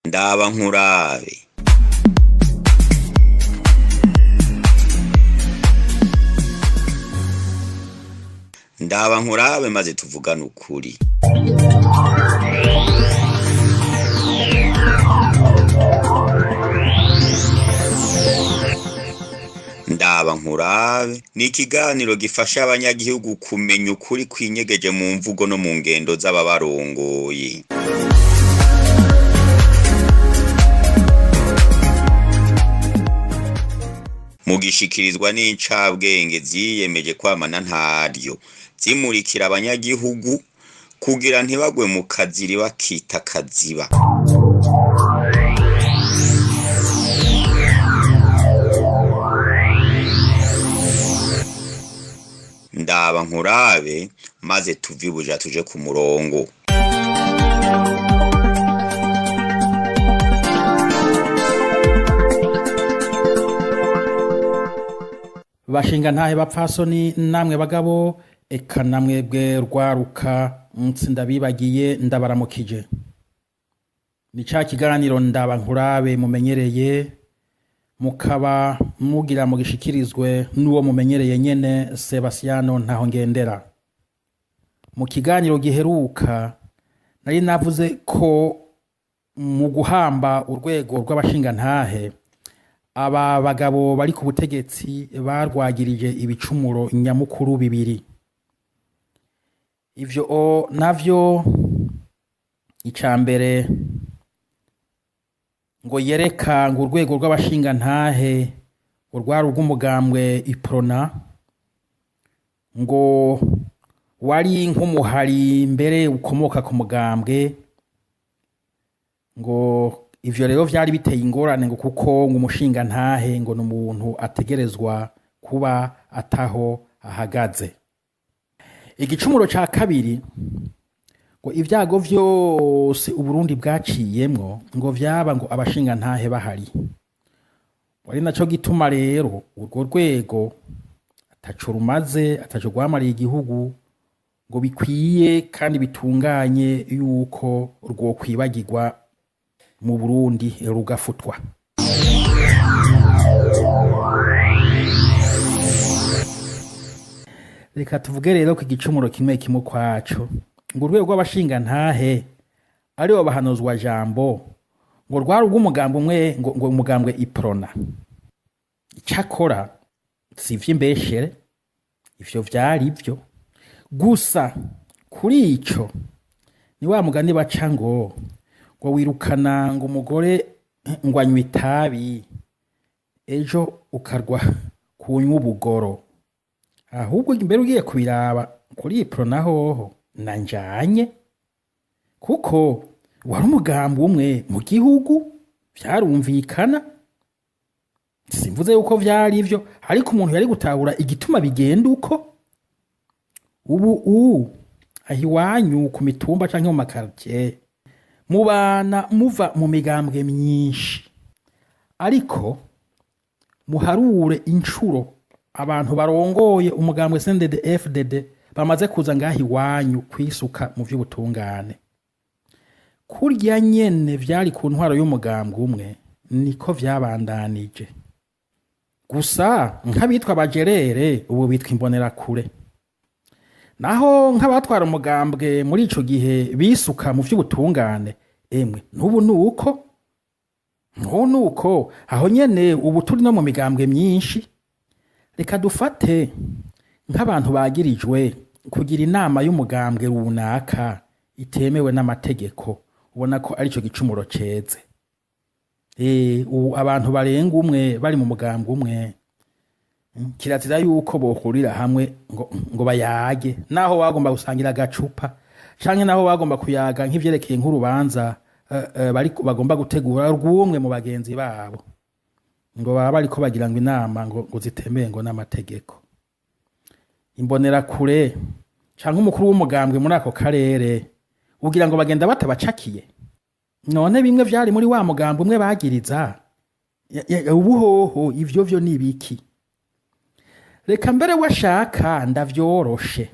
Ndabankurabe. Ndabankurabe maze tuvugana ukuri. Ndabankurabe ni ikiganiro gifasha abanyagihugu kumenya ukuri kwinyegeje mu mvugo no mu ngendo z'ababarongoye. Mugishikirizwa n'incabwenge ziyemeje kwamana ntaryo, zimurikira abanyagihugu kugira ntibagwe mu kaziri bakita kaziba. Ndabankurabe maze tuvibuja tuje ku murongo. Bashinga ntahe bapfasoni namwe bagabo eka namwe bwe rwaruka ndabibagiye ndabaramukije. Ni ca kiganiro Ndabankurabe mumenyereye mukaba mugira mugishikirizwe n'uwo mumenyereye nyene Sebasiyano Ntahongendera. Mu kiganiro giheruka nari navuze ko mu guhamba urwego rw'abashinga ntahe aba bagabo bari ku butegetsi barwagirije ibicumuro nyamukuru bibiri. Ivyo navyo icambere ngo yereka ngo urwego rw'abashinga ntahe urwari rw'umugambwe iprona ngo wari nk'umuhari mbere ukomoka ku mugambwe, ngo ivyo rero vyari biteye ingorane ngo kuko ngo umushinga ntahe ngo n'umuntu ategerezwa kuba ataho ahagaze. Igicumuro ca kabiri ngo ivyago vyose Uburundi bwaciyemwo ngo vyaba ngo abashinga ntahe bahari. Wari naco gituma rero urwo rwego ataco rumaze, ataco rwamariye igihugu, ngo bikwiye kandi bitunganye yuko rwokwibagirwa mu Burundi rugafutwa. Reka tuvuge rero ku igicumuro kimwe kimwe kwaco, ngo urwego rw'abashinga ntahe ari bo bahanuzwa jambo ngo rwari rw'umugambo umwe ngo umugambwe iprona. Icakora si ivy'imbeshere, ivyo vyari ivyo gusa. Kuri ico ni wa mugani baca ngo wirukana ngo umugore ngo anywa itabi ejo ukarwa kunywa ubugoro. Ahubwo imbere ugiye kubiraba kuri iprona hoho nanjanye, kuko wari umugambi umwe mu gihugu, vyarumvikana. Simvuze yuko vyari ivyo, ariko umuntu yari gutahura igituma bigenda uko. Ubu ahiwanyu ku mitumba canke mu makartie mubana muva mu migambwe myinshi, ariko muharure incuro abantu barongoye umugambwe CDP-FDD bamaze kuza ngahi wanyu kwisuka mu vy'ubutungane. Kurya nyene vyari ku ntwaro y'umugambwe umwe niko vyabandanije. Gusa nk'abitwa bajerere ubu bitwa imbonera kure. Naho nk'abatwara umugambwe muri ico gihe bisuka mu vy'ubutungane, emwe n'ubu nuko aho nyene ubu turi no mu migambwe myinshi. Reka dufate nk'abantu bagirijwe kugira inama y'umugambwe runaka itemewe n'amategeko, ubona ko ari cyo gicumuro ceze. Abantu barenga umwe bari mu mugambwe umwe, kirazira yuko bohurira hamwe ngo bayage, naho bagomba gusangira agacupa canke naho bagomba kuyaga nk'ivyerekeye nk'urubanza bagomba gutegura rw'umwe mu bagenzi babo, ngo baba bariko bagira ngo inama ngo zitemeye ngo n'amategeko. Imbonera kure canke umukuru w'umugambwe muri ako karere ugira ngo bagenda batabacakiye. None bimwe vyari muri wa mugambwe umwe bagiriza, ubuhoho ivyo vyo nibiki? Reka mbere washaka ndavyoroshe.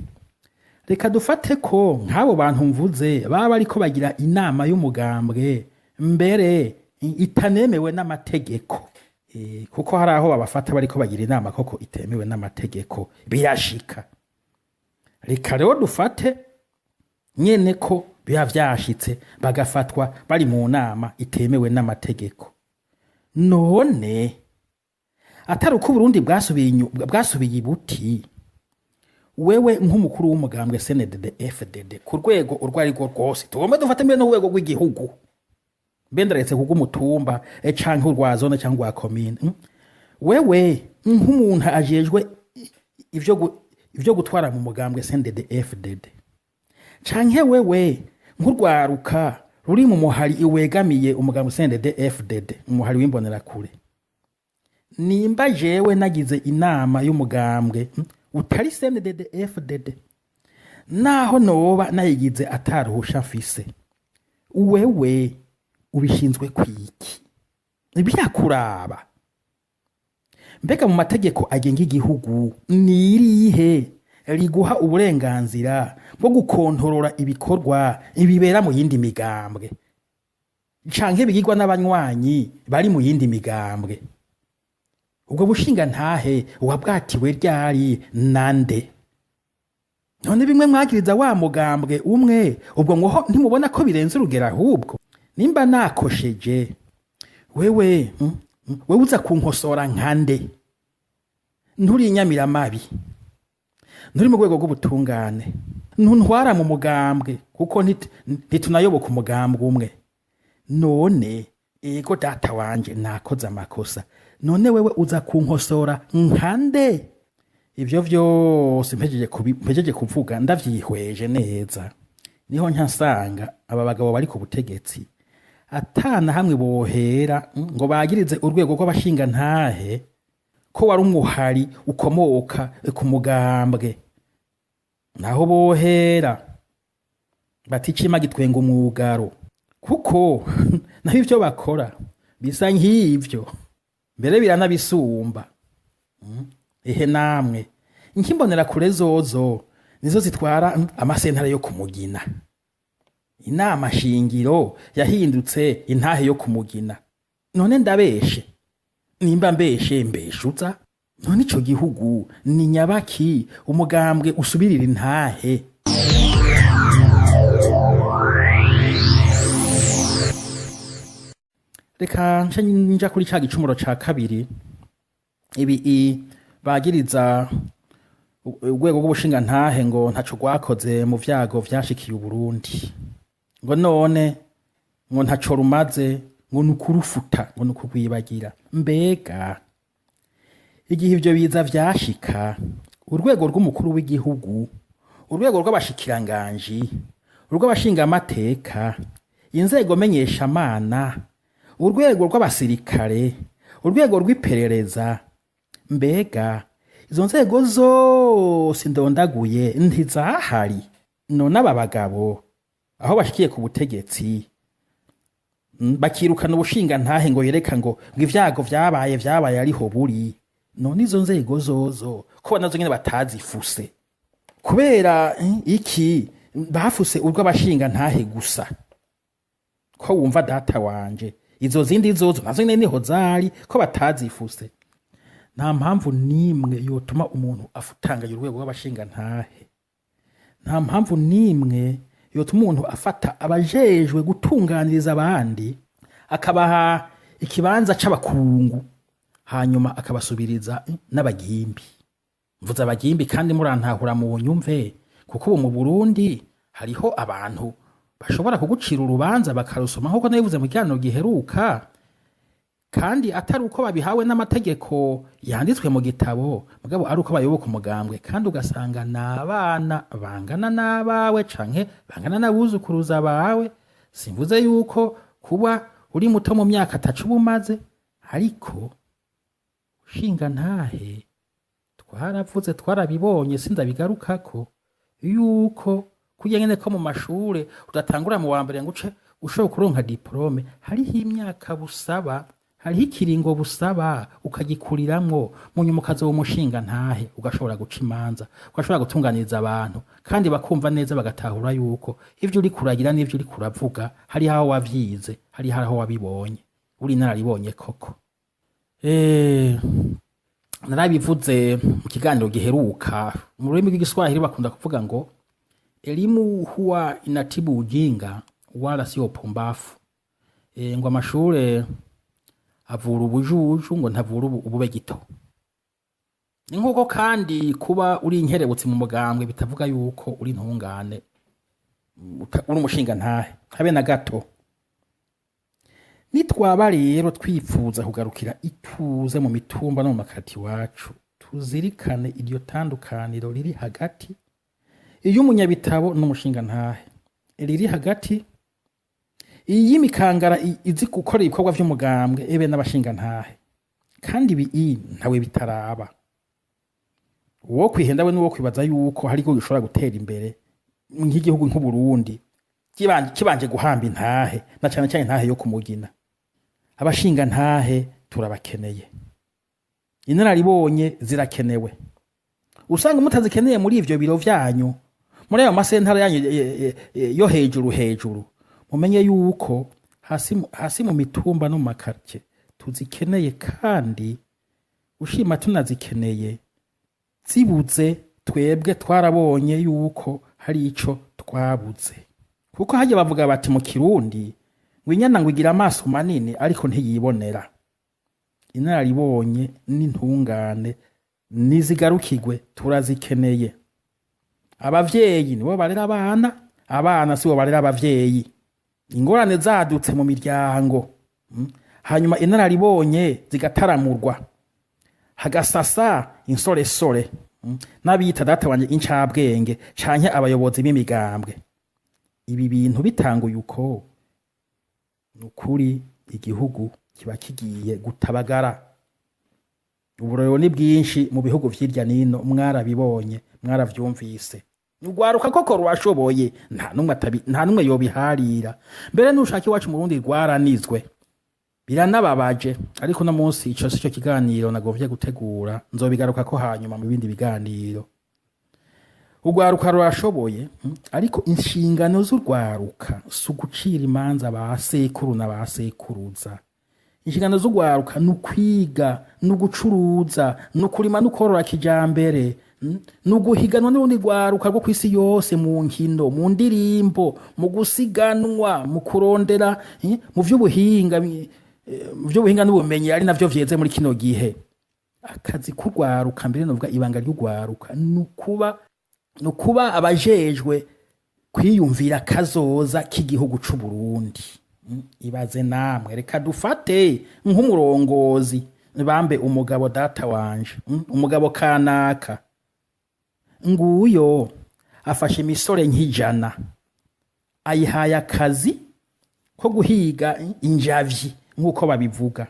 Reka dufate ko nk'abo bantu mvuze baba bariko bagira inama y'umugambwe mbere itanemewe n'amategeko. Kuko hari aho babafata bariko bagira inama koko itemewe n'amategeko birashika. Reka rero dufate nyene ko biba vyashitse bagafatwa bari mu nama itemewe n'amategeko. None atari uko Burundi bwasubiye ibuti, wewe nk'umukuru w'umugambwe CNDD-FDD ku rwego urwo ari rwo rwose, tugomba dufate mbere n'urwego rw'igihugu, benderetse kugumutumba canke urwa zone canke urwa commune, wewe nk'umuntu ajejwe ivyo gutwara mu mugambwe CNDD-FDD, canke wewe nk'urwaruka ruri mu muhari iwegamiye umugambwe CNDD-FDD, umuhari w'imbonerakure, nimba jewe nagize inama y'umugambwe utari CNDD-FDD, naho noba nayigize ataruhusha mfise, wewe ubishinzwe kwiki? Birakuraba. Mbega mu mategeko agenga igihugu nirihe riguha uburenganzira bwo gukontorora ibikorwa ibibera mu yindi migambwe canke bigirwa n'abanywanyi bari mu yindi migambwe? Ubwo bushinga ntahe wabwatiwe ryari nande? None bimwe mwagiriza wa mugambwe umwe, ubwo ngo ntimubona ko birenze urugero? Ahubwo nimba nakosheje, wewe uza kunkosora nkande? Nturi inyamiramabi, nturi mu rwego rw'ubutungane, ntuntwara mu mugambwe kuko ntitunayoboka umugambwe umwe. None ego data wanje nakoze amakosa, none wewe uza kunkosora nkande? Ivyo vyose mpejeje kuvuga ndavyihweje neza, niho ntasanga aba bagabo bari ku butegetsi atana hamwe bohera ngo bagirize urwego rw'abashinga ntahe ko wari umuhari ukomoka ku mugambwe. Naho bohera baticima gitwenga umwugaro, kuko naho ivyo bakora bisa nk'ivyo, mbere biranabisumba. Ehe namwe nk'imbonerakure zozo nizo zitwara amasentare yo kumugina. Inama shingiro yahindutse intahe yo kumugina. None ndabeshe? Nimba mbeshe mbeshuza? None ico gihugu ni nyabaki umugambwe usubirira intahe? Reka nja kuri ca gicumuro ca kabiri. Ibi bagiriza urwego rw'ubushinga ntahe ngo ntaco rwakoze mu vyago vyashikiye Uburundi, ngo none ngo ntaco rumaze, ngo nukurufuta, ngo nukugwibagira. Mbega igihe ivyo biza vyashika, urwego rw'umukuru w'igihugu, urwego rw'abashikiranganji, urw'abashinga amateka, inzego menyeshamana, urwego rw'abasirikare, urwego rw'iperereza, mbega izo nzego zose ndondaguye ntizahari? None aba bagabo aho bashikiye ku butegetsi bakirukana ubushinga ntahe ngo yereka ngo ivyago vyabaye ariho buri. None izo nzego zozo ko nazo nyene batazifuse kubera iki? Bafuse urw'abashinga ntahe gusa. Ko wumva data wanje izo zindi zozo nazo nyene niho zari ko batazifuse. Nta mpamvu nimwe yotuma umuntu afutanga urwego rw'abashinga ntahe. Nta mpamvu nimwe yotuma umuntu afata abajejwe gutunganiriza abandi akabaha ikibanza c'abakungu hanyuma akabasubiriza n'abagimbi. Mvuze abagimbi kandi murantahura mu nyumve, kuko ubu mu Burundi hariho abantu bashobora kugucira urubanza bakarusoma nkuko nabivuze mu kiganiro giheruka, kandi atari uko babihawe n'amategeko yanditswe mu gitabo, mugabo ari uko bayoboka umugambwe, kandi ugasanga n'abana bangana n'abawe canke bangana n'abuzukuruza bawe. Simvuze yuko kuba uri muto mu myaka atacu bumaze, ariko ushinga ntahe twaravuze twarabibonye sindabigarukako yuko kugira nyene ko mu mashure udatangura mu wa mbere ngo uce ushobora kuronka diplome, hariho imyaka busaba, hariho ikiringo busaba ukagikuriramwo mu nyuma ukazoba umushinga ntahe ugashobora guca imanza ugashobora gutunganiriza abantu kandi bakumva neza bagatahura yuko ivyo uri kuragira n'ivyo uri kuravuga hari aho wavyize hari aho wabibonye uri narabibonye koko narabivuze mu kiganiro giheruka mu rurimi rw'igiswahili bakunda kuvuga ngo elimu huwa inatibu ujinga wala sio pumbafu. Ngo amashure avura ubujuju ngo ntavura ubube gito. Ni nk'uko kandi kuba uri inkerebutsi mu mugambwe bitavuga yuko uri ntungane uri umushinga ntahe habe na gato. Nitwaba rero twifuza kugarukira ituze mu mitumba no mu makati wacu tuzirikane iryo tandukaniro riri hagati iyo umunyabitabo n'umushinga ntahe riri hagati iyi mikangara izi gukora ibikorwa vy'umugambwe ebe n'abashinga ntahe kandi ibi ntawe bitaraba uwo kwihenda we n'uwo kwibaza yuko hari ko gishobora gutera imbere nk'igihugu nk'u Burundi kibanje guhamba intahe na cyane cyane intahe yo kumugina. Abashinga ntahe turabakeneye, inararibonye zirakenewe. Usanga mutazikeneye muri ivyo biro vyanyu muri ayo masentara yanyu yo hejuru mumenye yuko hasi mu mitumba no mu makartie tuzikeneye kandi ushima tunazikeneye zibuze twebwe twarabonye yuko hari ico twabuze kuko haje bavuga bati mu Kirundi winyana ngo igira amaso manini ariko ntiyibonera. Inararibonye n'intungane nizigarukigwe turazikeneye. Abavyeyi nibo barera abana sibo barera abavyeyi. Ingorane zadutse mu miryango hanyuma inararibonye zigataramurwa hagasasa insoresore n'abita data wanje incabwenge canke abayobozi b'imigambwe. Ibi bintu bitanguye uko nukuri igihugu kiba kigiye gutabagara. Uburero ni bwinshi mu bihugu vy'irya nino mwarabibonye mwaravyumvise. Ugwaruka koko rwashoboye nta numwe yobiharira. Mbere nushaka iwacu mu Burundi rwaranizwe biranababaje ariko no munsi ico sico kiganiro nagovye gutegura nzobigaruka ko hanyuma mu bindi biganiro. Ugwaruka rwashoboye ariko inshingano z'urwaruka sugucira imanza basekuru na basekuruza. Inshingano z'ugwaruka nukwiga nugucuruza nukurima nukorora kijambere nuguhiganwa n'urundi rwaruka rwo kwisi yose mu nkino mu ndirimbo mu gusiganwa mu kurondera mu vy'ubuhinga n'ubumenyi ari navyo vyeze muri kino gihe. Akazi k'urwaruka mbere novuga ibanga ry'urwaruka nukuba abajejwe kwiyumvira kazoza k'igihugu c'u Burundi. Ibaze namwe reka dufate nk'umurongozi bambe umugabo data wanje umugabo kanaka nguyo afashe imisore nk'ijana ayihaye akazi ko guhiga injavyi nk'uko babivuga.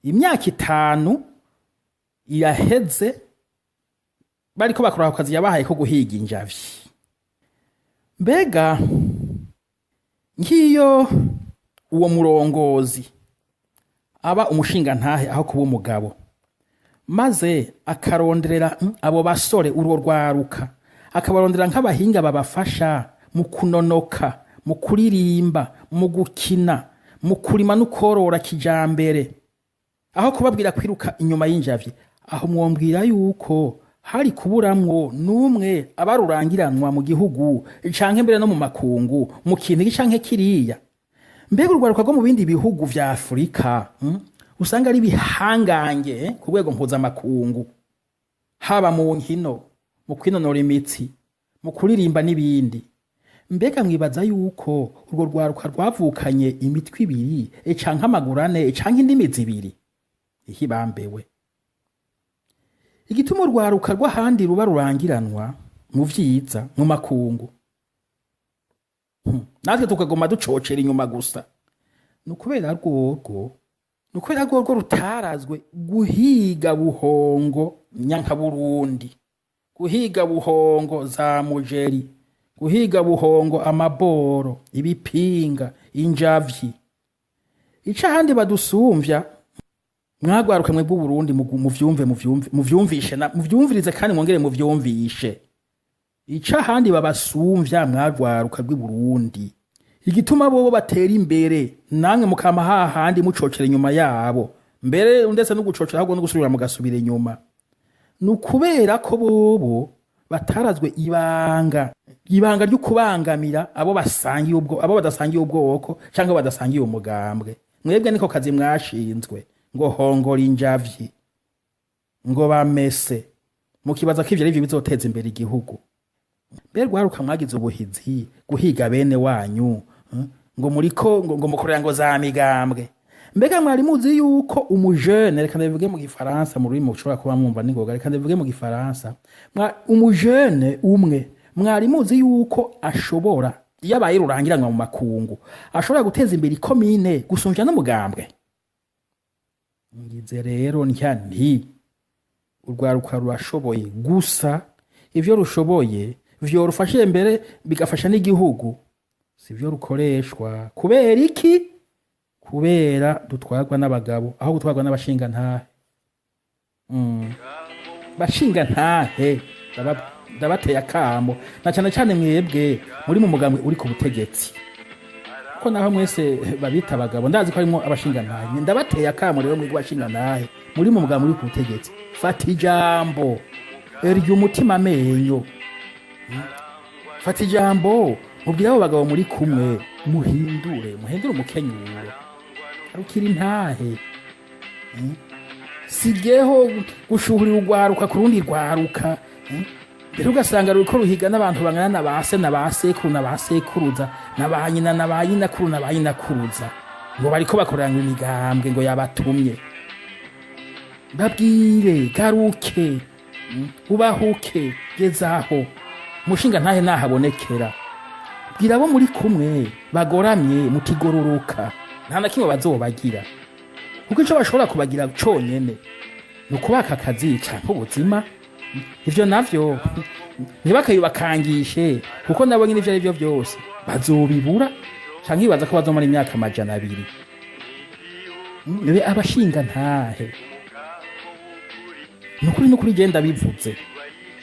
Imyaka 5 iraheze bariko bakora akazi yabahaye ko guhiga injavyi. Mbega nkiyo uwo murongozi aba umushinga ntahe aho kuba umugabo maze akaronderera abo basore urwo rwaruka akabarondera nk'abahinga babafasha mu kunonoka mu kuririmba mu gukina mu kurima n'ukorora kijambere aho kubabwira kwiruka inyuma y'injavyi aho mwombwira yuko hari kuburamwo numwe abarurangiranwa mu gihugu canke mbere no mu makungu mu kintu canke kiriya. Mbega urwaruka rwo mu bindi bihugu vya Afrika usanga ari bihangange ku rwego mpuzamakungu haba mu nkino mu kwinonora imitsi mu kuririmba n'ibindi. Mbega mwibaza yuko urwo rwaruka rwavukanye imitwe ibiri canke amagurane canke indimi zibiri ihibambewe. Igituma urwaruka rw'ahandi ruba rurangiranwa mu vyiza mu makungu natwe tukagoma ducocera inyuma gusa nukubera rworwo rutarazwe guhiga buhongo nyanka Burundi, guhiga buhongo za mujeri, guhiga buhongo amaboro, ibipinga, injavyi. Ica handi badusumvya mwagwaruka mwe bw'Uburundi muvyumvirize kandi mwongere muvyumvishe ica handi babasumvya mwagwaruka bw'Uburundi igituma bobo batera imbere namwe mukama hahandi mucocera inyuma yabo mbere ndetse no gucocera ahubwo no gusubira mugasubira inyuma nukubera ko bobo batarazwe ibanga ryo kubangamira abo badasangiye ubwoko cyangwa badasangiye umugambwe mwebwe niko kazi mwashinzwe ngo hongora injavyi ngo bamese mukibaza ko ivyo arivyo bizoteza imbere igihugu mbere gwaruka mwagize ubuhizi guhiga bene wanyu ngo muriko ngo mukorera ngo za migambwe mbega mwari muzi yuko umujene reka ndabivuge mu gifaransa mu rurimi ushobora kuba mwumva ningoga reka ndabivuge mu gifaransa umujene umwe mwari muzi yuko ashobora yabaye rurangiranwa mu makungu ashobora guteza imbere ikomine gusumvya n'umugambwe ngize rero nti urwaruka rurashoboye gusa ivyo rushoboye vyo rufashe mbere bigafasha n'igihugu sivyo rukoreshwa kubera iki kubera dutwarwa n'abagabo aho gutwarwa n'abashinga ntahe bashinga ntahe ndabateye akamo na cyane cyane mwebwe muri mu mugambwe uri ku butegetsi ko naho mwese babita abagabo ndazi ko harimo abashinga ntahe ndabateye akamo rero mwebwe bashinga ntahe muri mu mugambwe uri ku butegetsi fata ijambo erya umutima amenyo fata ijambo mubwire abo bagabo muri kumwe muhindure umukenyuro arukira intahe sigeho gushuhurira urwaruka ku rundi rwaruka mbere ugasanga ruriko ruhiga n'abantu bangana na base na basekuru na basekuruza na banyina na bayinakuru na bayinakuruza ngo bariko bakorana imigambwe ngo yabatumye babwire garuke ubahuke gezaho mushinga ntahe nahabonekera bwira abo muri kumwe bagoramye mutigororoka nta na kimwe bazobagira kuko ico bashobora kubagira conyene ni ukubaka akazi canke ubuzima ivyo navyo ntibakayubakangishe kuko nabo nyine ivyo ari vyo vyose bazobibura canke bibaza ko bazomara imyaka 200 nibe abashinga ntahe nukuri genda bivuze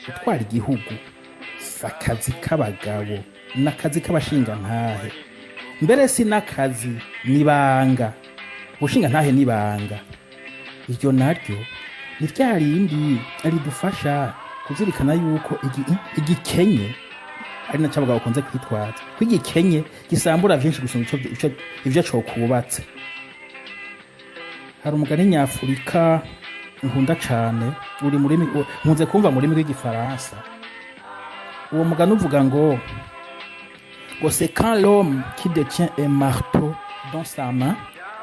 gutwara igihugu akazi k'abagabo n'akazi k'abashinga ntahe mbere si n'akazi nibanga gushinga ntahe nibanga iryo naryo ni rya rindi ridufasha kuzirikana yuko igikenye ari nacyo abagabo bakunze kwitwaza ko igikenye gisambura vyinshi gusumba ivyo cokubatse hari umugani nyafurika nkunda cane uri murimi nkunze kumva muri rw'igifaransa uwo mugani uvuga ngo c'est quand l'homme qui détient un marteau dans sa main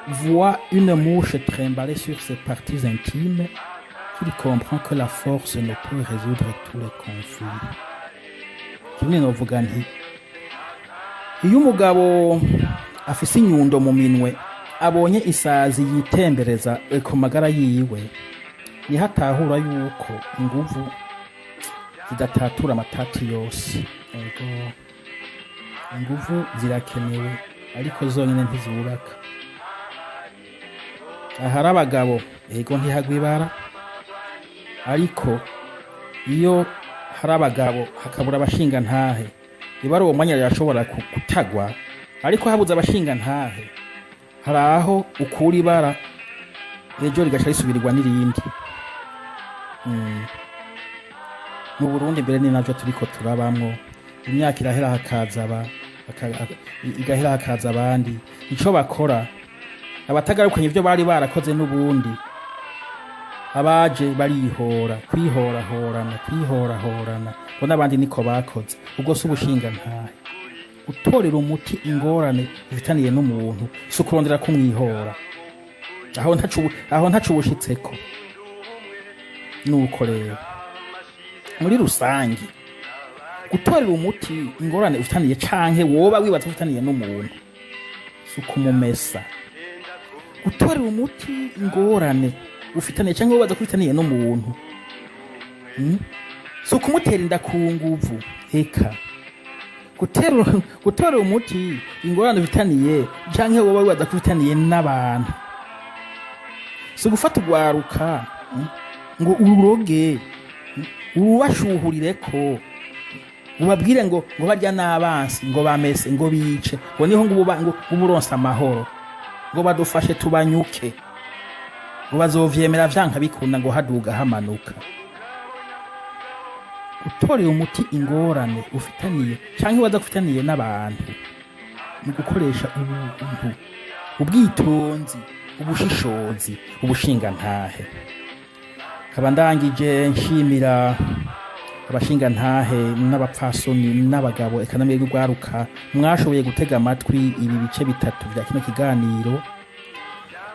voit une mouche trimballer sur ses parties intimes qu'il comprend que la force ne peut résoudre tous les conflits. Kimwe novuga nti iyo umugabo afise inyundo mu minwe abonye isazi yitembereza ku magara yiwe niho atahura yuko inguvu zidatatura amatati yose inguvu zirakenewe ariko zonyine ntizubaka ahari abagabo ego ntihagwa ibara ariko iyo hari abagabo hakabura abashinga ntahe ibara uwo mwanya rirashobora kutagwa ariko habuze abashinga ntahe hari aho ukura ibara ejo rigaca risubirirwa n'irindi mu Burundi mbere ni navyo turiko turabamwo imyaka irahera hakaza abandi ico bakora abatagarukanye ivyo bari barakoze n'ubundi abaje barihora kwihorahorana ngo n'abandi niko bakoze ubwo si ubushinga ntahe gutorera umuti ingorane zifitaniye n'umuntu si ukurondera kumwihora aho ntacu ubushitseko nuko rero muri rusange gutorera umuti ingorane ufitaniye canke woba wibaza ufitaniye n'umuntu si ukumumesa gutorera umuti ingorane ufitaniye canke wibaza ko ufitaniye n'umuntu si ukumutera inda ku nguvu eka gutorera umuti ingorane ufitaniye canke woba wibaza ko ufitaniye n'abantu si gufata ugwaruka ngo ururoge urubashuhurire ko ubabwire ngo barya n'abansi ngo bamese ngo bice ngo niho ngo uburonsa amahoro ngo badufashe tubanyuke ngo bazovyemera vyanka bikunda ngo haduga hamanuka. Utorera umuti ingorane ufitaniye canke wadafitaniye n'abantu mu gukoresha ubuntu, ubwitonzi, ubushishozi, ubushingantahe. Kaba ndangije nshimira abashingantahe n'abapfasoni n'abagabo eka namwe rwaruka mwashoboye gutega amatwi ibi bice bitatu vya kino kiganiro.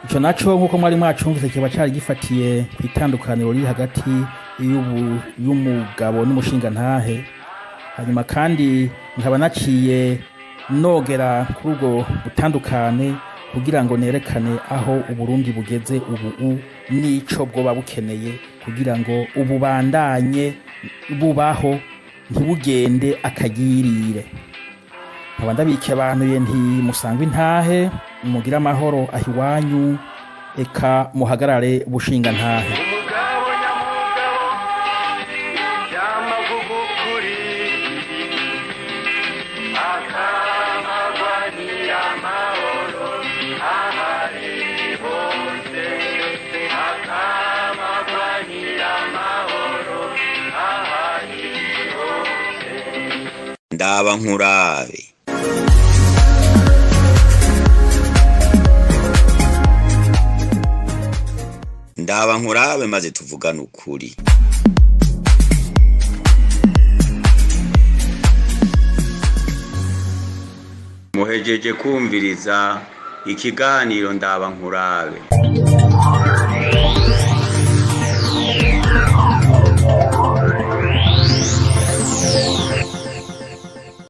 Ico naco nkuko mwari mwacumvise kiba cari gifatiye kwitandukaniro riri hagati y'umugabo n'umushingantahe. Hanyuma kandi nkaba naciye nogera kuri ubwo butandukane kugira ngo nerekane aho Uburundi bugeze ubu n'ico bwoba bukeneye kugira ngo ububandanye bubaho ntibugende akagirire. Nkaba ndabike abantu nti musangwe intahe, mugira amahoro ahiwanyu, eka muhagarare bushingantahe. Ndabankurabe. Ndabankurabe maze tuvugana ukuri. Muhejeje kumviriza ikiganiro Ndabankurabe.